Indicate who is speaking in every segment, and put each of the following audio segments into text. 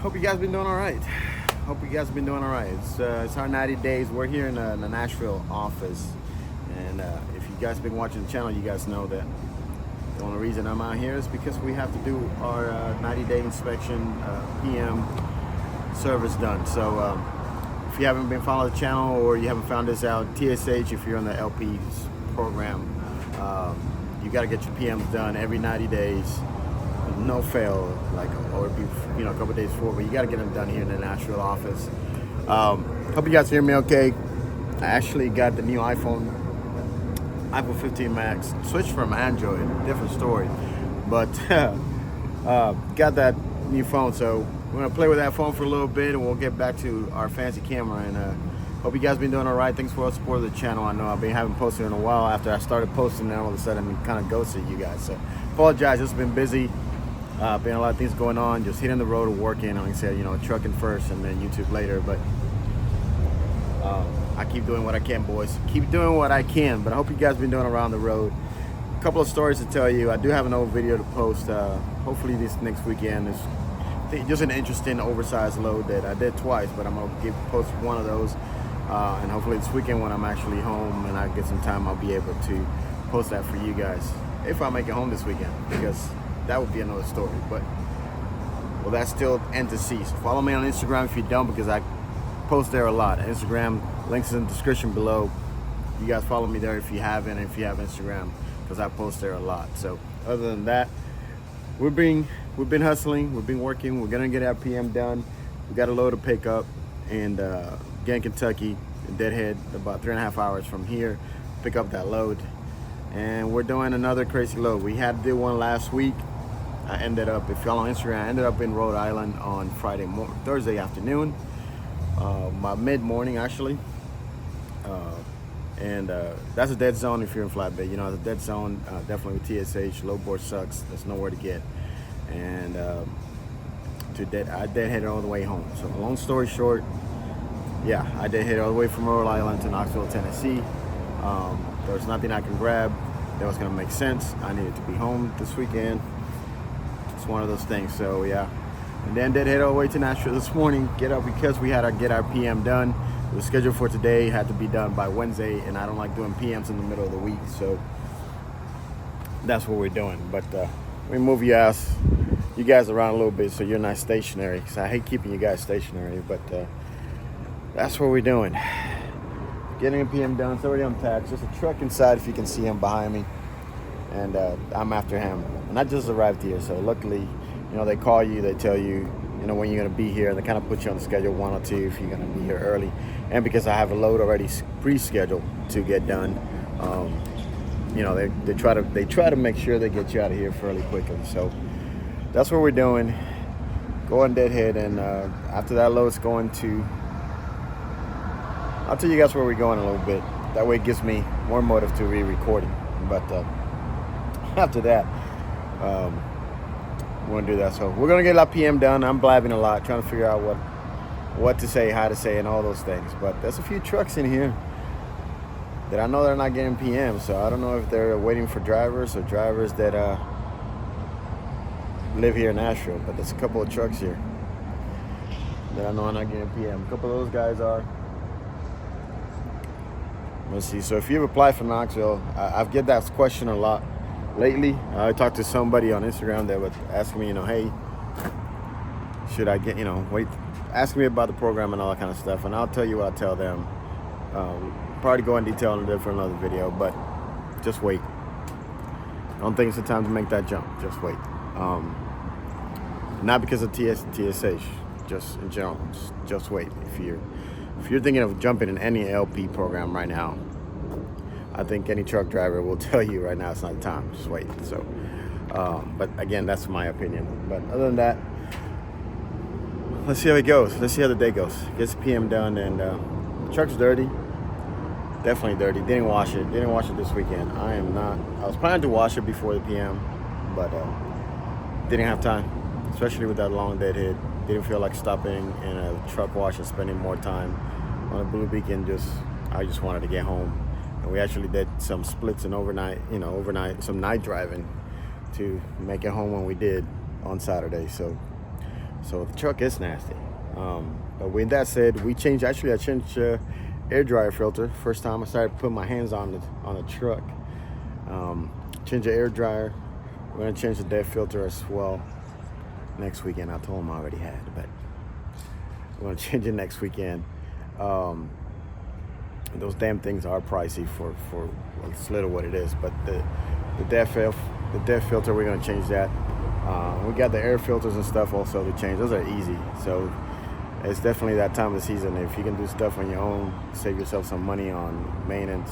Speaker 1: Hope you guys been doing all right. Hope you guys been doing all right. It's our 90 days. We're here in the Nashville office, and if you guys been watching the channel, you guys know that the only reason I'm out here is because we have to do our 90-day inspection PM service done. So if you haven't been following the channel or you haven't found this out, TSH, if you're on the LP program, you got to get your PMs done every 90 days. No fail, like, or be, a couple days before, but you got to get them done here in the Nashville office. Hope you guys hear me okay. I actually got the new iPhone 15 Max, switched from Android, different story, but got that new phone, so we're gonna play with that phone for a little bit, and we'll get back to our fancy camera. And hope you guys been doing all right. Thanks for all the support of the channel. I know I've been haven't posted in a while. After I started posting, then all of a sudden I kind of ghosted you guys, so apologize. It's been busy. Been a lot of things going on, just hitting the road and working. Like I said, trucking first and then YouTube later. But I keep doing what I can, boys. Keep doing what I can. But I hope you guys been doing around the road. A couple of stories to tell you. I do have an old video to post. Hopefully this next weekend is just an interesting oversized load that I did twice, but I'm gonna post one of those. And hopefully this weekend when I'm actually home and I get some time, I'll be able to post that for you guys. If I make it home this weekend, because that would be another story, but well, that's still end to see. So follow me on Instagram if you don't, because I post there a lot. Instagram links in the description below. You guys follow me there if you haven't, and if you have Instagram, because I post there a lot. So other than that, we've been hustling, we've been working. We're gonna get our PM done. We got a load to pick up, and again, Kentucky, Deadhead, about 3.5 hours from here, pick up that load. And we're doing another crazy load. We had to do one last week. I ended up, if y'all on Instagram, I ended up in Rhode Island on Thursday afternoon, by mid-morning actually. And that's a dead zone if you're in flatbed. It's a dead zone, definitely with TSH. Low board sucks. There's nowhere to get. And I deadheaded all the way home. So long story short, yeah, I deadheaded all the way from Rhode Island to Knoxville, Tennessee. There was nothing I can grab that was gonna make sense. I needed to be home this weekend. It's one of those things, so yeah. And then did head all the way to Nashville this morning, because we had to get our PM done. It was scheduled for today, had to be done by Wednesday, and I don't like doing PMs in the middle of the week, so that's what we're doing. But we move you guys around a little bit so you're not stationary, because I hate keeping you guys stationary, but that's what we're doing. Getting a PM done. It's already unpacked. Just a truck inside, if you can see him behind me, and I'm after him. And I just arrived here, so luckily, they call you, they tell you, when you're gonna be here, and they kind of put you on the schedule 1 or 2 if you're gonna be here early. And because I have a load already pre-scheduled to get done, they try to make sure they get you out of here fairly quickly. So that's what we're doing. Going deadhead, and after that load's going to. I'll tell you guys where we're going in a little bit. That way it gives me more motive to re-recording. But after that, we're gonna do that. So we're gonna get our PM done. I'm blabbing a lot, trying to figure out what to say, how to say, and all those things. But there's a few trucks in here that I know they're not getting PM. So I don't know if they're waiting for drivers or drivers that live here in Nashville. But there's a couple of trucks here that I know are not getting PM. A couple of those guys are. Let's see. So if you've applied for Knoxville, I've get that question a lot lately. I talked to somebody on Instagram that would ask me, hey, should I get, ask me about the program and all that kind of stuff. And I'll tell you what I tell them. Probably go in detail on it for another video, but just wait. I don't think it's the time to make that jump. Just wait. Not because of TSH, just in general. Just wait. If you're thinking of jumping in any LP program right now, I think any truck driver will tell you right now it's not the time. Just wait. So, but again, that's my opinion. But other than that, let's see how it goes. Let's see how the day goes. Gets the PM done, and truck's dirty. Definitely dirty. Didn't wash it this weekend. I was planning to wash it before the PM, but didn't have time, especially with that long deadhead. Didn't feel like stopping in a truck wash and spending more time on a blue beacon. I just wanted to get home. And we actually did some splits and overnight, some night driving to make it home when we did on Saturday. So So the truck is nasty. But with that said, I changed air dryer filter. First time I started putting my hands on the truck. Change the air dryer. We're gonna change the DEF filter as well next weekend. I told him I already had, but we're gonna change it next weekend. Those damn things are pricey for it's little what it is, but the DEF filter, we're gonna change that. We got the air filters and stuff also to change. Those are easy, so it's definitely that time of the season. If you can do stuff on your own, save yourself some money on maintenance,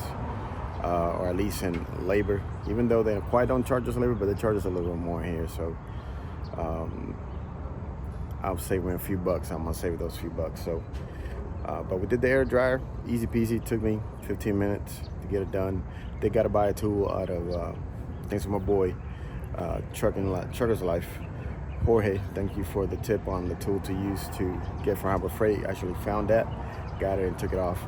Speaker 1: or at least in labor. Even though they quite don't charge us labor, but they charge us a little bit more here. So I'll save me a few bucks. I'm gonna save those few bucks. So, but we did the air dryer, easy peasy. Took me 15 minutes to get it done. They got to buy a tool out of thanks to my boy, Trucker's Life. Jorge, thank you for the tip on the tool to use to get from Harbor Freight. Actually found that, got it and took it off.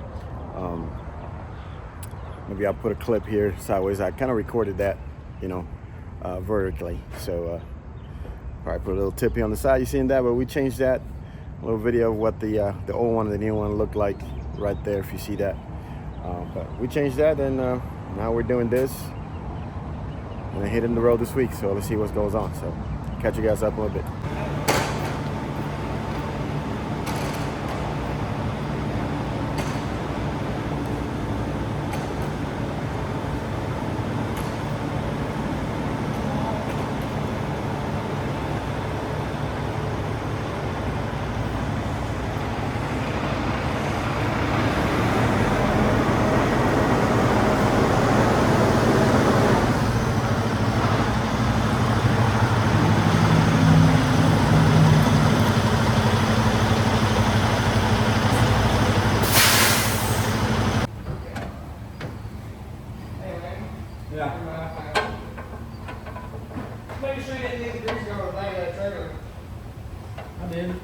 Speaker 1: Maybe I'll put a clip here sideways. I kind of recorded that, vertically. So probably put a little tip here on the side. You seen that? But we changed that. A little video of what the old one and the new one looked like right there, if you see that. But we changed that, and now we're doing this. And then hitting the road this week. So let's see what goes on. So catch you guys up a little bit.
Speaker 2: Make sure you didn't need the grease gun with that trailer. I did.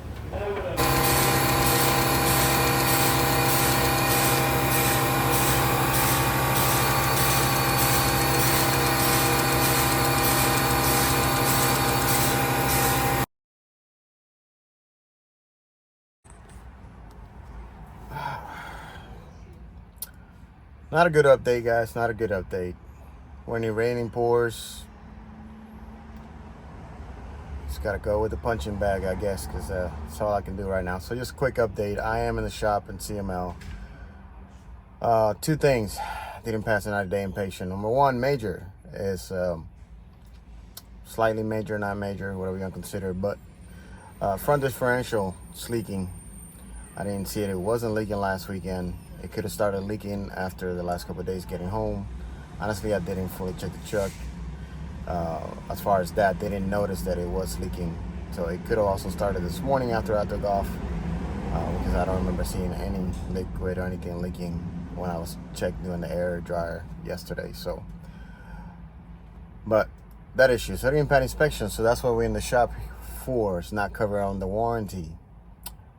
Speaker 1: Not a good update, guys. Not a good update. When it raining pours, just gotta go with the punching bag, I guess, because that's all I can do right now. So just a quick update. I am in the shop in CML. Two things didn't pass the 90-day impatient. Number one, major is slightly major, not major, whatever you're gonna consider, but front differential is leaking. I didn't see it. It wasn't leaking last weekend. It could have started leaking after the last couple of days getting home. Honestly, I didn't fully check the truck. As far as that, they didn't notice that it was leaking. So it could have also started this morning after I took off, because I don't remember seeing any liquid or anything leaking when I was doing the air dryer yesterday. So, but that issue. So I didn't pass inspection. So that's what we're in the shop for. It's not covered on the warranty,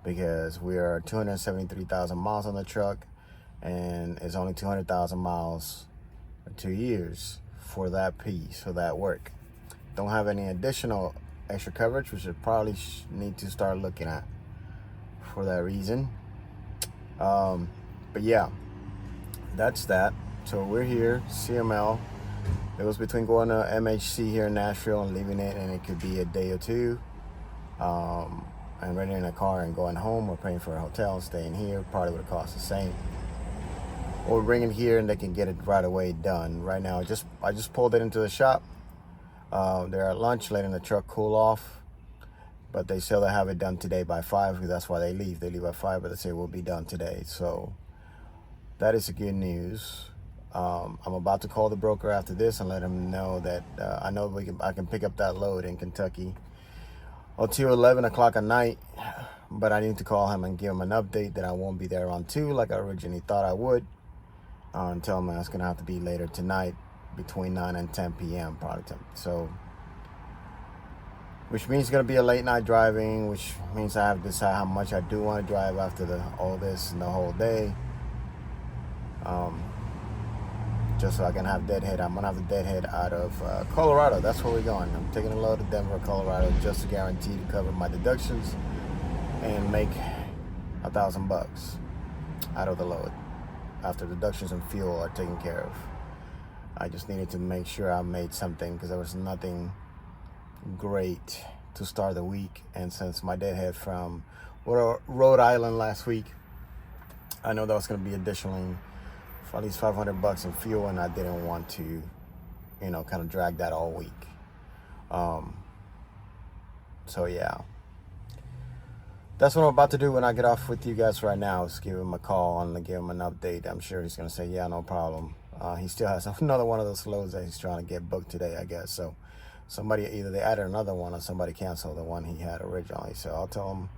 Speaker 1: because we are 273,000 miles on the truck, and it's only 200,000 miles or 2 years for that piece, for that work. Don't have any additional extra coverage, which I probably need to start looking at for that reason. But yeah, that's that. So we're here, CML. It was between going to MHC here in Nashville and leaving it, and it could be a day or two. And renting a car and going home, or paying for a hotel, staying here, probably would have cost the same. Or bring it here and they can get it right away done. Right now, I just pulled it into the shop. They're at lunch, letting the truck cool off. But they still have it done today by 5, because that's why they leave. They leave at 5, but they say we'll be done today. So that is the good news. I'm about to call the broker after this and let him know that I know I can pick up that load in Kentucky until 11 o'clock at night. But I need to call him and give him an update that I won't be there on 2 like I originally thought I would. And tell him it's going to have to be later tonight between 9 and 10 p.m. probably. So, which means it's going to be a late night driving, which means I have to decide how much I do want to drive after all this and the whole day. just so I can have deadhead. I'm gonna have the deadhead out of Colorado. That's where we're going. I'm taking a load to Denver, Colorado, just to guarantee to cover my deductions and make $1,000 out of the load after deductions and fuel are taken care of. I just needed to make sure I made something because there was nothing great to start the week. And since my deadhead from Rhode Island last week, I know that was going to be additionally for at least $500 in fuel, and I didn't want to, kind of drag that all week. So yeah, that's what I'm about to do when I get off with you guys right now, is give him a call and give him an update. I'm sure he's going to say, yeah, no problem. He still has another one of those loads that he's trying to get booked today, I guess. So somebody, either they added another one or somebody canceled the one he had originally. So I'll tell him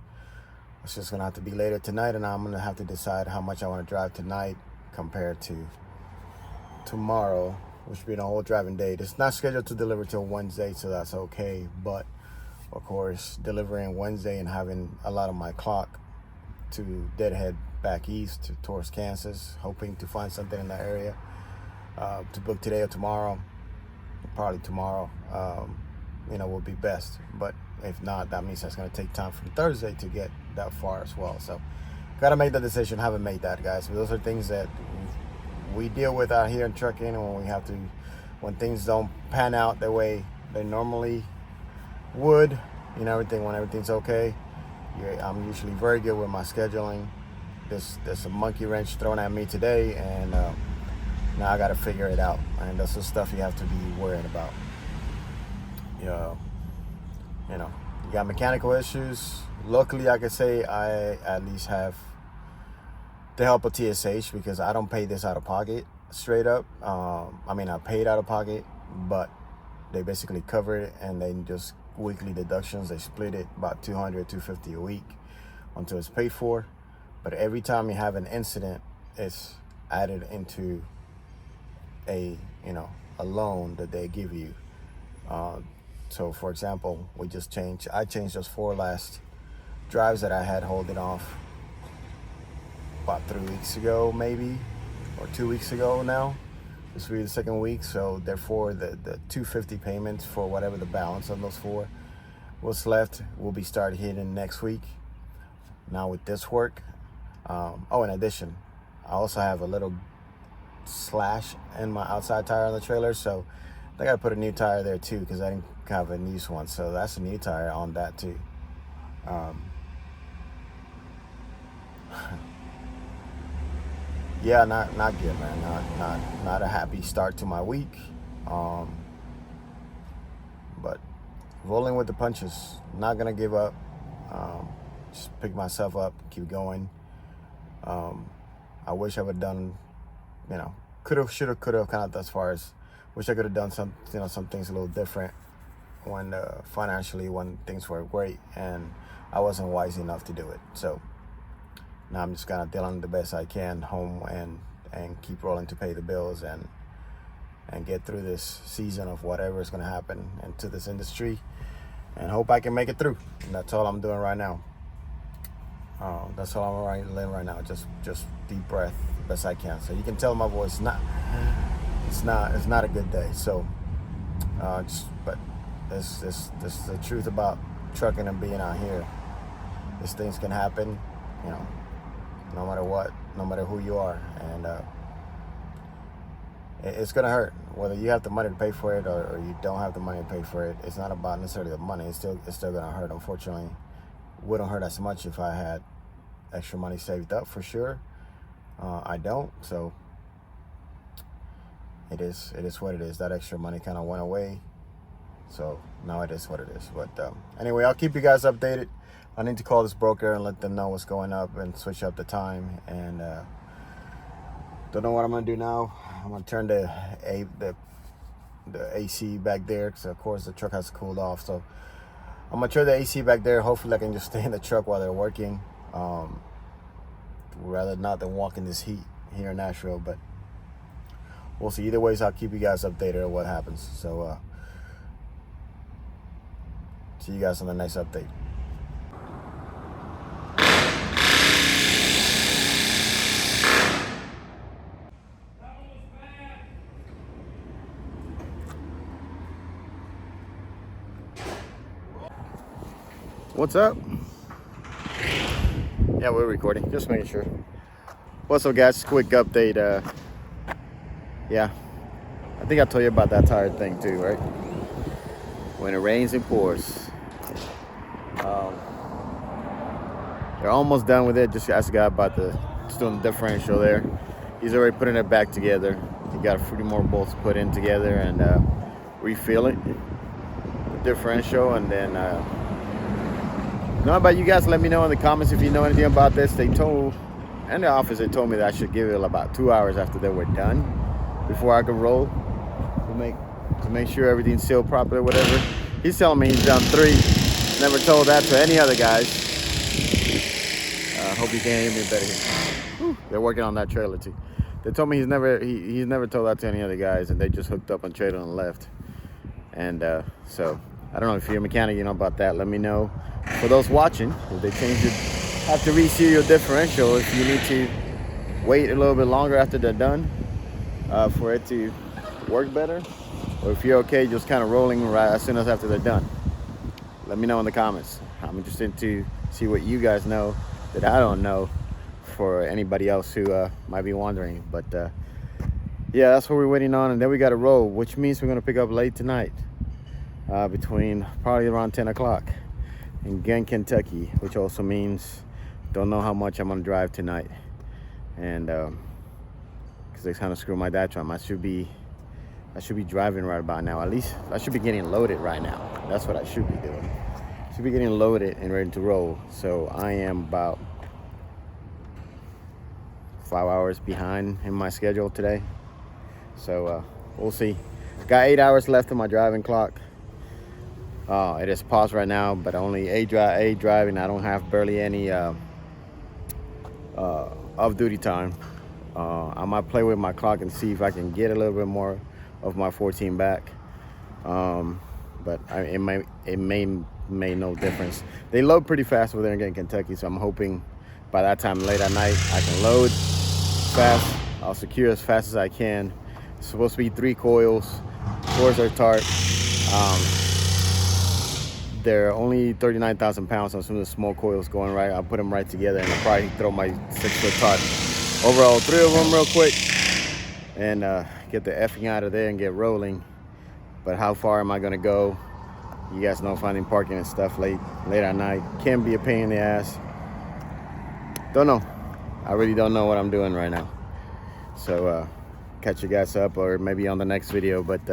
Speaker 1: it's just going to have to be later tonight, and I'm going to have to decide how much I want to drive tonight compared to tomorrow, which will be the whole driving day. It's not scheduled to deliver till Wednesday, so that's okay. But of course, delivering Wednesday and having a lot of my clock to deadhead back east towards Kansas, hoping to find something in that area to book today or tomorrow, probably tomorrow, will be best. But if not, that means that's going to take time from Thursday to get that far as well. So got to make the decision. Haven't made that, guys. But those are things that we deal with out here in trucking, and when things don't pan out the way they normally would, when everything's okay. I'm usually very good with my scheduling. There's a monkey wrench thrown at me today, and now I got to figure it out. And that's the stuff you have to be worried about. You got mechanical issues. Luckily, I could say I at least have the help of TSH, because I don't pay this out of pocket straight up. I paid out of pocket, but they basically cover it, and they just weekly deductions. They split it about $200, $250 a week until it's paid for. But every time you have an incident, it's added into a loan that they give you. So for example, I changed those 4 last drives that I had holding off about 3 weeks ago, maybe, or 2 weeks ago now. This will be the second week, so therefore the $250 payments for whatever the balance of those 4 what's left will be started hitting next week. Now with this work, in addition, I also have a little slash in my outside tire on the trailer, so I gotta put a new tire there too, because I didn't have a used one. So that's a new tire on that too. Yeah, not good, man. Not a happy start to my week. But rolling with the punches. Not gonna give up. Just pick myself up, keep going. I wish I would have done, could have, should have, could have, kind of, as far as wish I could have done some things a little different when financially, when things were great, and I wasn't wise enough to do it. So now I'm just kind of dealing the best I can home and keep rolling to pay the bills and get through this season of whatever is going to happen into this industry, and hope I can make it through. And that's all I'm doing right now. That's all I'm living right now. Just deep breath, the best I can. So you can tell my voice it's not a good day. So but this the truth about trucking and being out here. These things can happen, no matter what, no matter who you are, and it's gonna hurt. Whether you have the money to pay for it or you don't have the money to pay for it, it's not about necessarily the money. It's still gonna hurt. Unfortunately, wouldn't hurt as much if I had extra money saved up, for sure. I don't, so it is what it is. That extra money kind of went away, so now it is what it is. But anyway, I'll keep you guys updated. I need to call this broker and let them know what's going up and switch up the time. And don't know what I'm gonna do now. I'm gonna turn the AC back there, because of course the truck has cooled off. So I'm gonna turn the AC back there. Hopefully I can just stay in the truck while they're working, rather not than walk in this heat here in Nashville. But we'll see. Either ways, I'll keep you guys updated on what happens. So see you guys on the next update. What's up? Yeah, we're recording, just making sure. What's up, guys? Quick update. Yeah, I think I told you about that tire thing too, right? When it rains and pours. They're almost done with it. Just asked the guy about just doing the differential there. He's already putting it back together. He got a few more bolts put in together and refill it, the differential, and then. Know about you guys? Let me know in the comments if you know anything about this. They told, and the office they told me that I should give it about 2 hours after they were done before I could roll to make sure everything's sealed properly, whatever. He's telling me he's done 3. Never told that to any other guys. Hope you can hear me better here. Whew, they're working on that trailer too. They told me he's never told that to any other guys, and they just hooked up on trailer and left. And so I don't know if you're a mechanic, you know about that. Let me know. For those watching, if they have to reseal your differential, if you need to wait a little bit longer after they're done for it to work better, or if you're okay just kind of rolling right as soon as after they're done. Let me know in the comments. I'm interested to see what you guys know that I don't know, for anybody else who might be wondering. But yeah, that's what we're waiting on, and then we got to roll, which means we're going to pick up late tonight, between probably around 10 o'clock. In Ghent, Kentucky, which also means don't know how much I'm gonna drive tonight, and because they kind of screwed my diaphragm. I should be driving right about now. At least I should be getting loaded right now. That's what I should be doing. Should be getting loaded and ready to roll. So I am about 5 hours behind in my schedule today. So we'll see. Got 8 hours left on my driving clock. It is paused right now, but only a driving. I don't have barely any off-duty time. I might play with my clock and see if I can get a little bit more of my 14 back. But it may make no difference. They load pretty fast over there in Kentucky, so I'm hoping by that time late at night I can load fast. I'll secure as fast as I can. It's supposed to be 3 coils. Coils are tarp. They're only 39,000 pounds, so some of the small coils going right. I'll put them right together, and I'll probably throw my 6-foot tarp over all 3 of them real quick, and get the effing out of there and get rolling. But how far am I gonna go? You guys know finding parking and stuff late at night can be a pain in the ass. Don't know. I really don't know what I'm doing right now. So catch you guys up, or maybe on the next video. But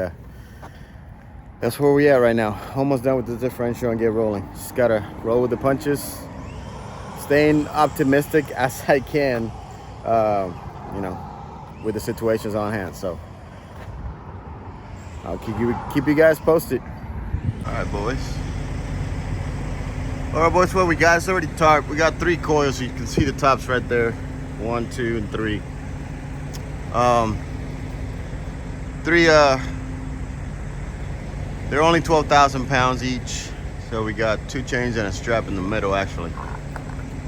Speaker 1: that's where we at right now. Almost done with the differential and get rolling. Just gotta roll with the punches. Staying optimistic as I can, you know, with the situations on hand. So I'll keep you guys posted. All right, boys. All right, boys. What we got? It's already tarp. We got 3 coils, so you can see the tops right there. 1, 2, and 3. 3. They're only 12,000 pounds each, so we got 2 chains and a strap in the middle, actually.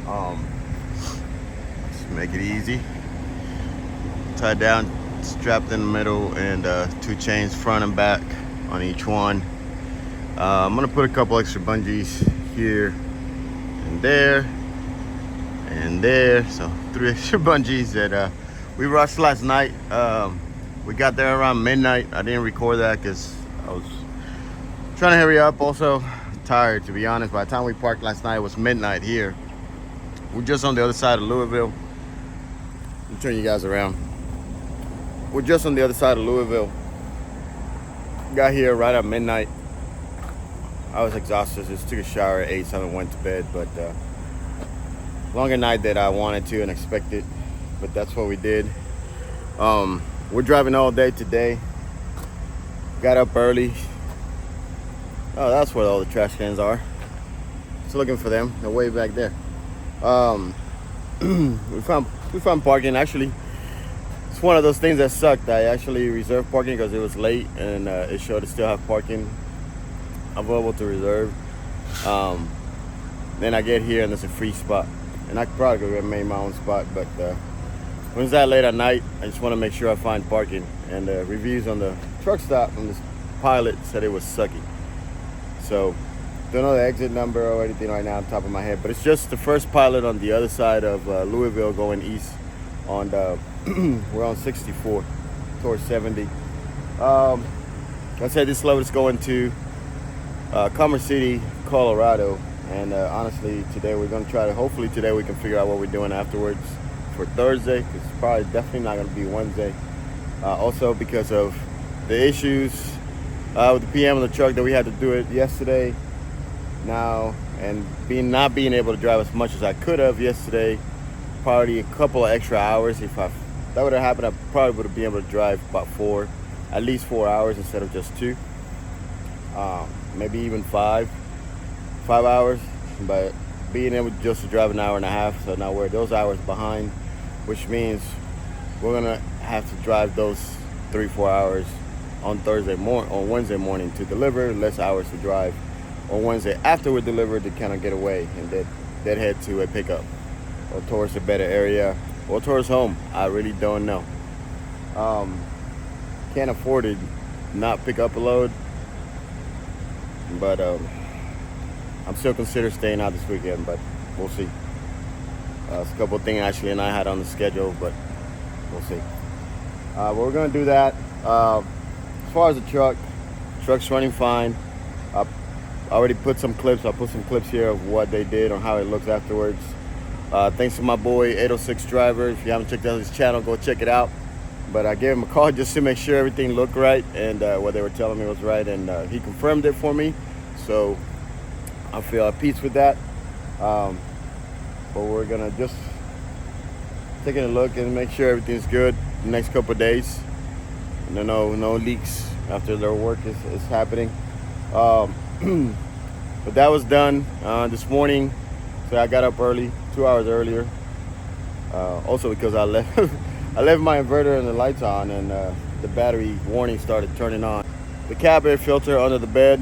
Speaker 1: Let's make it easy. Tied down, strapped in the middle, and 2 chains front and back on each one. I'm gonna put a couple extra bungees here and there and there, so 3 extra bungees that we rushed last night. We got there around midnight. I didn't record that because I was trying to hurry up. Also tired, to be honest. By the time we parked last night, it was midnight here. We're just on the other side of Louisville. Let me turn you guys around. We're just on the other side of Louisville. Got here right at midnight. I was exhausted. Just took a shower at 8, so I went to bed. But longer night than I wanted to and expected. But that's what we did. We're driving all day today. Got up early. Oh, that's where all the trash cans are. Just looking for them. They're way back there. We found parking. Actually, it's one of those things that sucked. I actually reserved parking because it was late, and it showed it still have parking available to reserve. Then I get here and there's a free spot, and I could probably go make my own spot, but when it's that late at night, I just want to make sure I find parking. And the reviews on the truck stop on this Pilot said it was sucky. So Don't know the exit number or anything right now on top of my head, but it's just the first pilot on the other side of Louisville going east on the we're on 64 towards 70. Like I said, this load is going to Commerce City, Colorado, and honestly today we're going to try to, hopefully today we can figure out what we're doing afterwards for Thursday, because it's probably definitely not going to be Wednesday. Also because of the issues with the PM on the truck that we had to do it yesterday now, and not being able to drive as much as I could have yesterday. Probably a couple of extra hours. If that would have happened, I probably would have been able to drive about at least 4 hours instead of just 2. Maybe even 5 hours. But being able just to drive an hour and a half, so now we're those hours behind, which means we're gonna have to drive those 3-4 hours on Wednesday morning to deliver, less hours to drive on Wednesday after we're delivered to kind of get away and then head to a pickup or towards a better area or towards home. I really don't know. Can't afford to not pick up a load, but I'm still considering staying out this weekend, but we'll see. It's a couple of things Ashley and I had on the schedule, but we'll see. But we're gonna do that. As far as the truck's running fine. I already put some clips. I'll put some clips here of what they did on how it looks afterwards. Thanks to my boy 806 Driver. If you haven't checked out his channel, go check it out. But I gave him a call just to make sure everything looked right and what they were telling me was right, and he confirmed it for me. So I feel at peace with that. But we're gonna just taking a look and make sure everything's good the next couple of days. No leaks after their work is happening. But that was done this morning, so I got up early, 2 hours earlier. Also because I left my inverter and the lights on, and the battery warning started turning on. The cab air filter under the bed,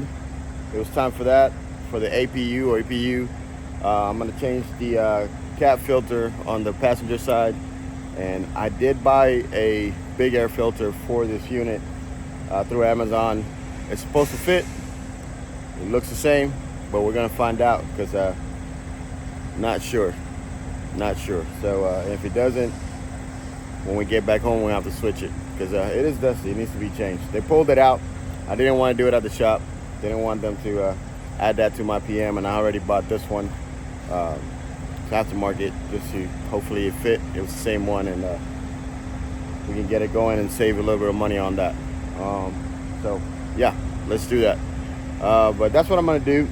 Speaker 1: it was time for that, for the APU or EPU. I'm gonna change the cap filter on the passenger side, and I did buy a big air filter for this unit through Amazon. It's supposed to fit. It looks the same, but we're gonna find out, because not sure. So if it doesn't, when we get back home, we'll have to switch it, because it is dusty. It needs to be changed. They pulled it out. I didn't want to do it at the shop. Didn't want them to add that to my PM, and I already bought this one aftermarket just to hopefully it fit. It was the same one, and we can get it going and save a little bit of money on that. So yeah, let's do that. But that's what I'm gonna do,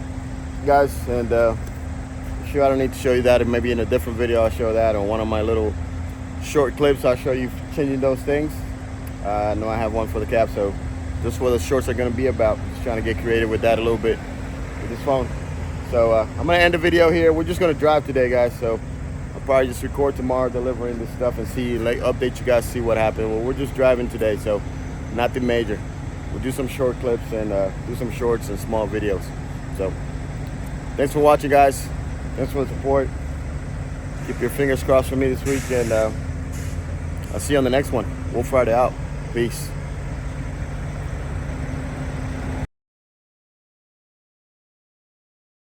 Speaker 1: guys, and sure I don't need to show you that, and maybe in a different video I'll show that, or one of my little short clips I'll show you changing those things. I know I have one for the cab, so this is what the shorts are gonna be about. Just trying to get creative with that a little bit with this phone. So I'm gonna end the video here. We're just gonna drive today, guys, so I'll probably just record tomorrow delivering this stuff and update you guys, see what happened. Well, we're just driving today, so nothing major. We'll do some short clips and do some shorts and small videos. So thanks for watching, guys. Thanks for the support. Keep your fingers crossed for me this week, and I'll see you on the next one. Wolf Friday out. Peace.